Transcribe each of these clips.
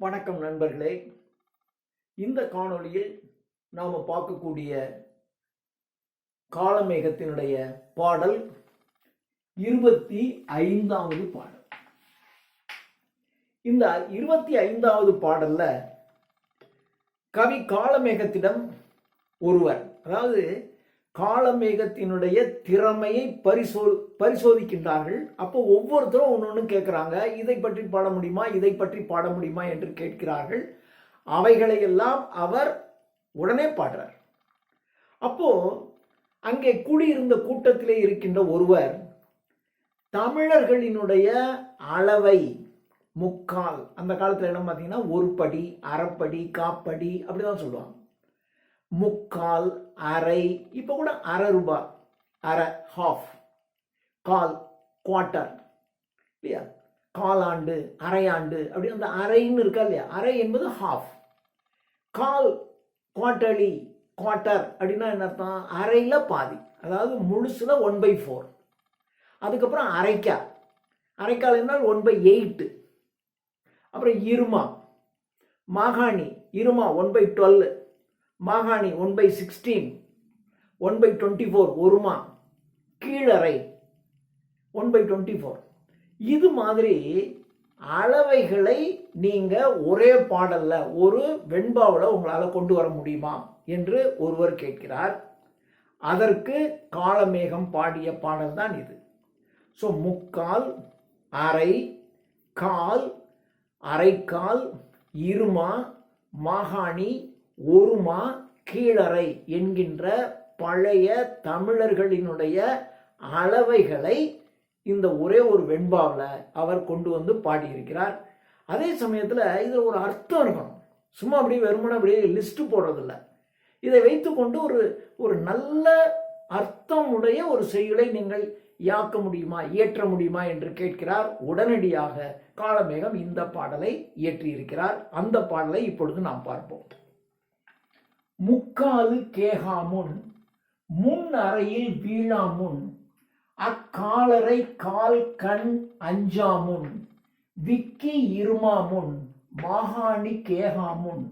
வணக்கம் நண்பர்களே. இந்த காணொளியில் நாம் பார்க்கக்கூடிய காளமேகத்தினுடைய பாடல் 25வது பாடல். இந்த 25வது பாடல்ல கவி காளமேகத்திடம் ஒருவர், அதாவது காளமேகத்தினுடைய திறமையை பரிசோதிக்கின்றார்கள். அப்போ ஒவ்வொருத்தரும் ஒன்று கேட்குறாங்க, இதை பற்றி பாட முடியுமா, இதை பற்றி பாட முடியுமா என்று கேட்கிறார்கள். அவைகளையெல்லாம் அவர் உடனே பாடுறார். அப்போ அங்கே கூடியிருந்த கூட்டத்திலே இருக்கின்ற ஒருவர் தமிழர்களினுடைய அளவை முக்கால், அந்த காலத்தில் என்ன பார்த்தீங்கன்னா ஒரு படி, அரைப்படி, காப்படி அப்படிதான் சொல்லுவாங்க. முக்கால், அரை, இப்போ கூட அரை ரூபாய், அரை, ஹாஃப், கால், குவார்ட்டர் இல்லையா, காலாண்டு, அரையாண்டு, அப்படி அந்த அரைன்னு இருக்கா இல்லையா, அரை என்பது ஹாஃப். கால், குவார்ட்டர்லி, குவார்ட்டர் அப்படின்னா என்ன அர்த்தம், அரையில் பாதி, அதாவது முழுசுல 1/4. அதுக்கப்புறம் அரைக்கால், அரைக்கால் என்றால் 1/8. அப்புறம் இருமா, மாகாணி, இருமா 1/12, மாகாணி 1/16, 1/24, ஒருமா, கீழறை 1/24. இது மாதிரி அளவைகளை நீங்க ஒரே பாடல்ல, ஒரு வெண்பாவில் உங்களால் கொண்டு வர முடியுமா என்று ஒருவர் கேட்கிறார். அதற்கு காளமேகம் பாடிய பாடல் தான் இது. ஸோ முக்கால், அரை, கால், அரைக்கால், இருமா, மாகாணி, ஒருமா, கீழறை என்கின்ற பழைய தமிழர்களினுடைய அளவைகளை இந்த ஒரே ஒரு வெண்பாவில் அவர் கொண்டு வந்து பாடியிருக்கிறார். அதே சமயத்தில் இதில் ஒரு அர்த்தம் இருக்கணும். சும்மா அப்படியே வெறுமனை அப்படியே லிஸ்ட் போடுறதில்ல. இதை வைத்துக்கொண்டு ஒரு நல்ல அர்த்தமுடைய ஒரு செய்யுளை நீங்கள் யாக்க முடியுமா, இயற்ற முடியுமா என்று கேட்கிறார். உடனடியாக காளமேகம் இந்த பாடலை இயற்றியிருக்கிறார். அந்த பாடலை இப்பொழுது நாம் பார்ப்போம். முக்காலு கேகாமுன் முன் அறையில் வீழாமுன் அக்காலரை கால் கண் அஞ்சாமுன் விக்கி இருமாமுன் மாகாணி கேகாமுன்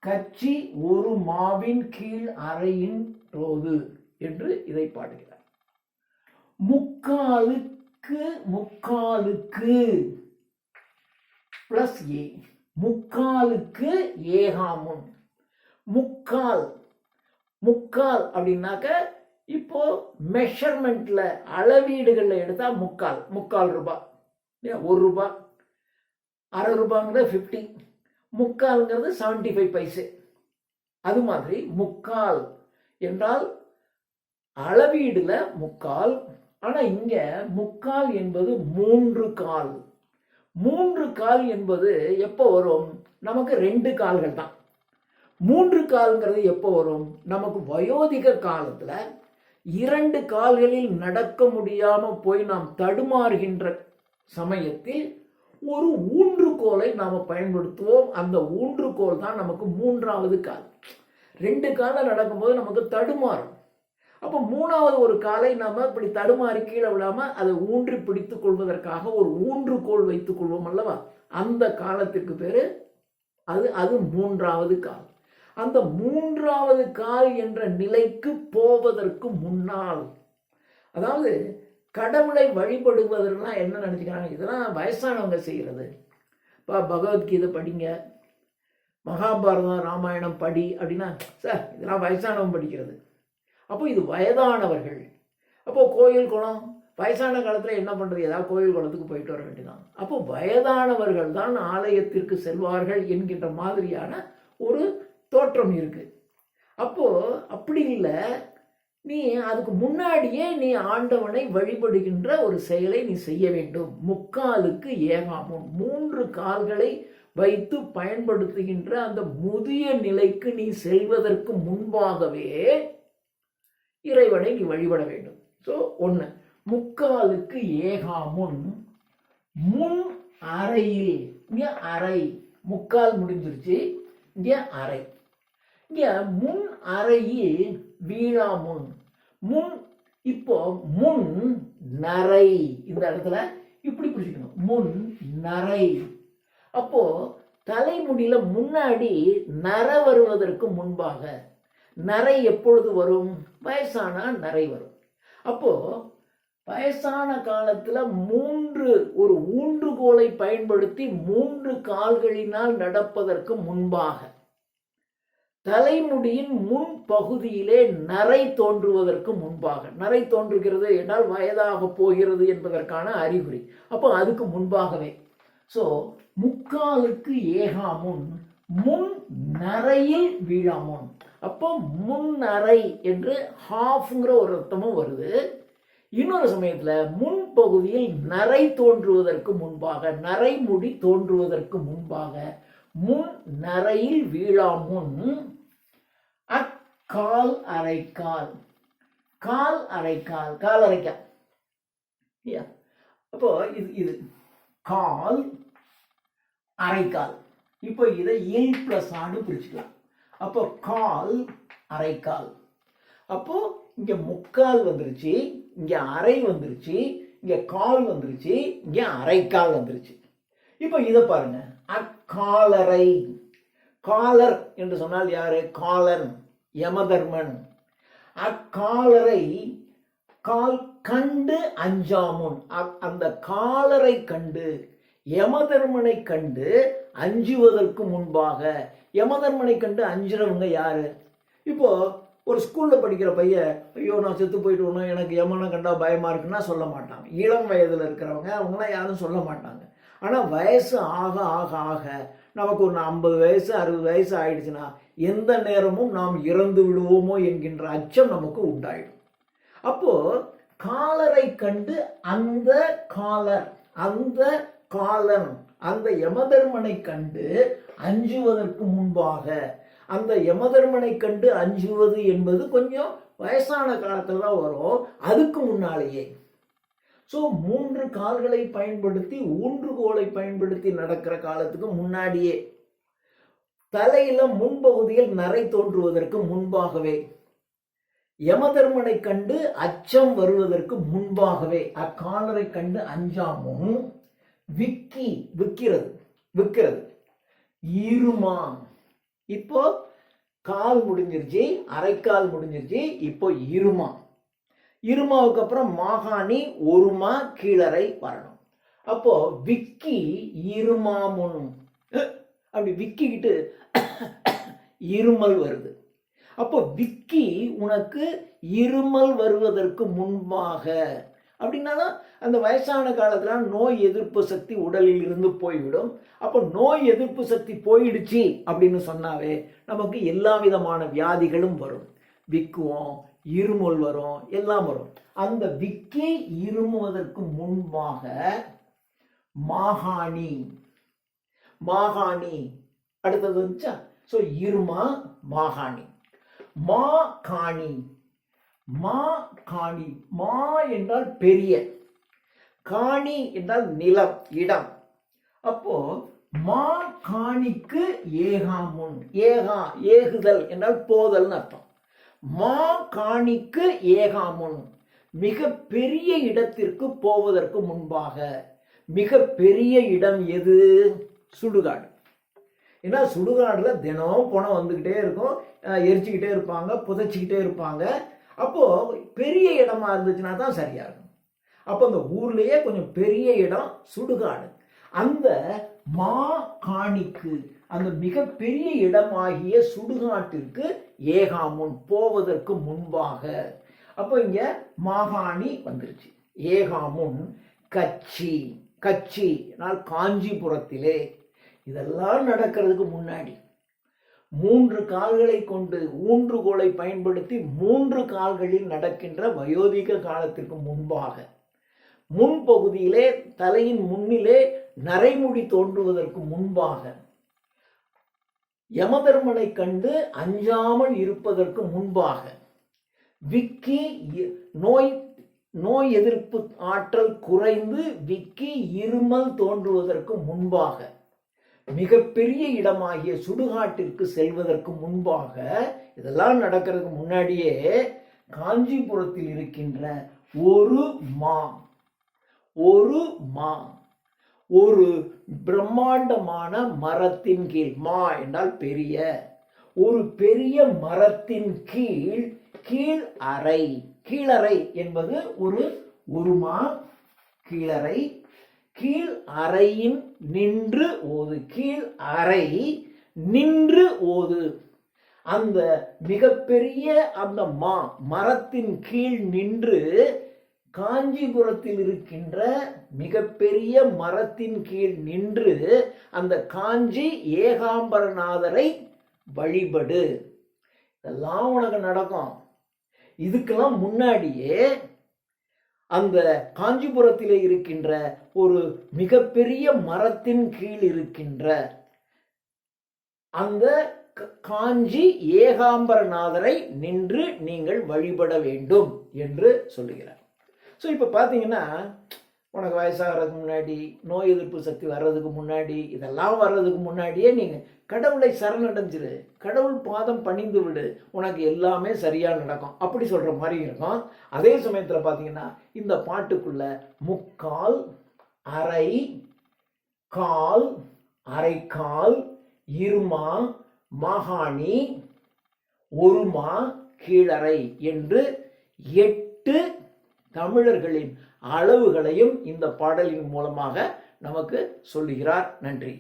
கச்சி ஒரு மாவின் கீழ் அறையின் ரோது என்று இதை பாடுகிறார். முக்காலுக்கு முக்காலுக்கு பிளஸ் ஏ, முக்காலுக்கு ஏகாமுன். முக்கால், முக்கால் அப்படின்னாக்க இப்போ மெஷர்மெண்ட்ல அளவீடுகள்ல எடுத்தா முக்கால், முக்கால் ரூபாய், ஒரு ரூபாய், அரை ரூபாங்கிறது 50, முக்கால்ங்கிறது 75 பைசே. அது மாதிரி முக்கால் என்றால் அளவீடுல முக்கால். ஆனா இங்க முக்கால் என்பது 3 கால். 3 கால் என்பது எப்போ வரும், நமக்கு 2 கால்கள் தான். 3 கால்ங்கிறது எப்போ வரும், நமக்கு வயோதிக காலத்துல 2 கால்களில் நடக்க முடியாம போய் நாம் தடுமாறுகின்ற சமயத்தில் ஒரு ஊன்றுகோலை நாம பயன்படுத்துவோம். அந்த ஊன்றுகோல் தான் நமக்கு 3வது கால். 2 கால நடக்கும்போது நமக்கு தடுமாறும். அப்போ 3வது ஒரு காலை நாம இப்படி தடுமாறி கீழே விடாம அதை ஊன்றி பிடித்துக் கொள்வதற்காக ஒரு ஊன்றுகோல் வைத்துக் கொள்வோம் அல்லவா, அந்த காலத்திற்கு பேரு அது 3வது கால். அந்த 3வது கால் என்ற நிலைக்கு போவதற்கு முன்னால், அதாவது கடவுளை வழிபடுவதெல்லாம் என்ன நினைச்சுக்கிறாங்க, இதெல்லாம் வயசானவங்க செய்கிறது. இப்போ பகவத்கீதை படிங்க, மகாபாரதம் ராமாயணம் படி அப்படின்னா, சார் இதெல்லாம் வயசானவங்க படிக்கிறது. அப்போ இது வயதானவர்கள். அப்போ கோயில் குளம், வயசான காலத்தில் என்ன பண்ணுறது, ஏதாவது கோயில் குளத்துக்கு போயிட்டு வர வேண்டியதான். அப்போ வயதானவர்கள் தான் ஆலயத்திற்கு செல்வார்கள் என்கின்ற மாதிரியான ஒரு தோற்றம் இருக்கு. அப்போ அப்படி இல்லை, நீ அதுக்கு முன்னாடியே நீ ஆண்டவனை வழிபடுகின்ற ஒரு செயலை நீ செய்ய வேண்டும். முக்காலுக்கு ஏகாமுன், 3 கால்களை வைத்து பயன்படுத்துகின்ற அந்த முதிய நிலைக்கு நீ செல்வதற்கு முன்பாகவே இறைவனை நீ வழிபட வேண்டும். ஸோ 1, முக்காலுக்கு ஏகாமுன் முன் அறையில், இங்கே அறை, முக்கால் முடிஞ்சிருச்சு, இங்கே அறை. இங்க முன் அறையில் வீழாமுன், முன், இப்போ முன் நரை, இந்த இடத்துல இப்படி பிடிச்சிக்கணும், முன் நரை. அப்போ தலைமுடியில முன்னாடி நரை வருவதற்கு முன்பாக, நரை எப்பொழுது வரும்? வயசானா நரை வரும். அப்போ வயசான காலத்துல ஒரு ஊன்றுகோலை பயன்படுத்தி 3 கால்களினால் நடப்பதற்கு முன்பாக, தலைமுடியின் முன் பகுதியிலே நரை தோன்றுவதற்கு முன்பாக, நரை தோன்றுகிறது என்றால் வயதாக போகிறது என்பதற்கான அறிகுறி. அப்போ அதுக்கு முன்பாகவே. ஸோ முக்காலுக்கு ஏகாமுன் முன் நரையில் வீழாமுன். அப்போ முன் நரை என்று ஹாஃப்ங்கிற ஒரு அர்த்தமும் வருது. இன்னொரு சமயத்துல முன்பகுதியில் நரை தோன்றுவதற்கு முன்பாக, நரைமுடி தோன்றுவதற்கு முன்பாக, முன் நரையில் வீழாமுன் அக்கால் அரைக்கால். கால் அரைக்கால், கால் அரைக்கால். அப்போ இது கால் அரைக்கால். இப்போ இதை இல் பிளஸ் ஆடு பிரிச்சுக்கலாம். அப்போ கால் அரைக்கால். அப்போ இங்க முக்கால் வந்துருச்சு, இங்க அரை வந்துருச்சு, இங்க கால் வந்துருச்சு, இங்க அரைக்கால் வந்துருச்சு. இப்போ இதை பாருங்க, அக்காலரை. காலர் என்று சொன்னால் யாரு? காலன், யமதர்மன். அக்காலரை கால் கண்டு அஞ்சாமுன். அந்த காலரை கண்டு, யமதர்மனை கண்டு அஞ்சுவதற்கு முன்பாக. யமதர்மனை கண்டு அஞ்சுறவங்க யாரு? இப்போ ஒரு ஸ்கூல்ல படிக்கிற பையன், ஐயோ நான் செத்து போயிட்டு எனக்கு யமனை கண்டா பயமா இருக்குன்னா சொல்ல மாட்டாங்க. இளம் வயதுல இருக்கிறவங்க அவங்களாம் யாரும் சொல்ல மாட்டாங்க. ஆனா வயசு ஆக ஆக ஆக நமக்கு ஒரு 50 வயசு 60 வயசு ஆயிடுச்சுன்னா எந்த நேரமும் நாம் இறந்து விடுவோமோ என்கின்ற அச்சம் நமக்கு உண்டாயிடும். அப்போ காலரை கண்டு அந்த காலர், அந்த காலன், அந்த யமதர்மனை கண்டு அஞ்சுவதற்கு முன்பாக. அந்த யமதர்மனை கண்டு அஞ்சுவது என்பது கொஞ்சம் வயசான காலத்துல தான் வரும், அதுக்கு முன்னாலேயே. ஸோ 3 கால்களை பயன்படுத்தி ஊன்றுகோலை பயன்படுத்தி நடக்கிற காலத்துக்கு முன்னாடியே, தலையில முன்பகுதியில் நரை தோன்றுவதற்கு முன்பாகவே, யமதர்மனை கண்டு அச்சம் வருவதற்கு முன்பாகவே, அக்காலரை கண்டு அஞ்சாமும் விக்கிறது இருமா. இப்போ கால் முடிஞ்சிருச்சு, அரைக்கால் முடிஞ்சிருச்சு, இப்போ இருமா. இருமாவுக்கு அப்புறம் மாகாணி, ஒருமா, கீழரை வரணும். அப்போ விக்கி இருமாமுன். அப்படி விக்கிக்கிட்டு இருமல் வருது. அப்போ விக்கி உனக்கு இருமல் வருவதற்கு முன்பாக அப்படின்னா அந்த வயசான காலத்துல நோய் எதிர்ப்பு சக்தி உடலில் இருந்து போய்விடும். அப்போ நோய் எதிர்ப்பு சக்தி போயிடுச்சு அப்படின்னு சொன்னாவே நமக்கு எல்லா விதமான வியாதிகளும் வரும். விக்குவோம், இருமல் வரும், எல்லாம் வரும். அந்த விக்கி இருமுவதற்கு முன்பாக மாகாணி, மாகாணி அடுத்தது வந்துச்சா. ஸோ இருமா, மாகாணி. மா காணி, மா காணி. மா என்றால் பெரிய, காணி என்றால் நிலம், இடம். அப்போ மா காணிக்கு ஏகாமுன். ஏகா, ஏகுதல் என்றால் போதல்னு அர்த்தம். மா காணிக்கு ஏகாமுன், மிக பெரிய இடத்திற்கு போவதற்கு முன்பாக. மிக பெரிய இடம் எது? சுடுகாடு. ஏன்னா சுடுகாடுல தினம் பணம் வந்துக்கிட்டே இருக்கும், எரிச்சுக்கிட்டே இருப்பாங்க, புதைச்சிக்கிட்டே இருப்பாங்க. அப்போ பெரிய இடமா இருந்துச்சுன்னா தான் சரியா இருக்கும். அப்போ அந்த ஊர்லயே கொஞ்சம் பெரிய இடம் சுடுகாடு. அந்த மா காணிக்கு, அந்த மிக பெரிய இடமாகிய சுடுகாட்டிற்கு ஏகாமுன், போவதற்கு முன்பாக. அப்போ இங்க மாகாணி வந்துருச்சு. ஏகாமுன் கச்சி, கச்சி காஞ்சிபுரத்திலே. இதெல்லாம் நடக்கிறதுக்கு முன்னாடி 3 கால்களை கொண்டு ஊன்றுகோலை பயன்படுத்தி 3 கால்களில் நடக்கின்ற வயோதிக காலத்திற்கு முன்பாக, முன்பகுதியிலே தலையின் முன்னிலே நரைமுடி தோன்றுவதற்கு முன்பாக, யமதர்மனை கண்டு அஞ்சாமல் இருப்பதற்கு முன்பாக, விக்கி நோய் எதிர்ப்பு ஆற்றல் குறைந்து விக்கி இருமல் தோன்றுவதற்கு முன்பாக, மிகப்பெரிய இடமாகிய சுடுகாட்டிற்கு செல்வதற்கு முன்பாக, இதெல்லாம் நடக்கிறதுக்கு முன்னாடியே காஞ்சிபுரத்தில் இருக்கின்ற ஒரு மா, ஒரு மா, ஒரு பிரம்மாண்டமான மரத்தின் கீழ், மா என்றால் பெரிய, ஒரு பெரிய மரத்தின் கீழ், கீழ் அறை, கீழறை என்பது ஒருமா, கீழறை, கீழ் அறையின் நின்று ஓது, கீழ் அறை நின்று ஓது. அந்த மிகப்பெரிய அந்த மரத்தின் கீழ் நின்று, காஞ்சிபுரத்தில் இருக்கின்ற மிகப்பெரிய மரத்தின் கீழ் நின்று அந்த காஞ்சி ஏகாம்பரநாதரை வழிபடு. இதெல்லாம் உனக்கு நடக்கும். இதுக்கெல்லாம் முன்னாடியே அந்த காஞ்சிபுரத்திலே இருக்கின்ற ஒரு மிகப்பெரிய மரத்தின் கீழ் இருக்கின்ற அந்த காஞ்சி ஏகாம்பரநாதரை நின்று நீங்கள் வழிபட வேண்டும் என்று சொல்லுகிறார். ஸோ இப்போ பார்த்தீங்கன்னா, உனக்கு வயசாகிறதுக்கு முன்னாடி, நோய் எதிர்ப்பு சக்தி வர்றதுக்கு முன்னாடி, இதெல்லாம் வர்றதுக்கு முன்னாடியே நீங்கள் கடவுளை சரணடைஞ்சிரு, கடவுள் பாதம் பணிந்து விடு, உனக்கு எல்லாமே சரியாக நடக்கும் அப்படி சொல்கிற மாதிரி இருக்கும். அதே சமயத்தில் பார்த்தீங்கன்னா, இந்த பாட்டுக்குள்ள முக்கால், அரை, கால், அரைக்கால், இருமா, மாகாணி, ஒருமா, கீழறை என்று 8 தமிழர்களின் அளவுகளையும் இந்த பாடலின் மூலமாக நமக்கு சொல்லுகிறார். நன்றி.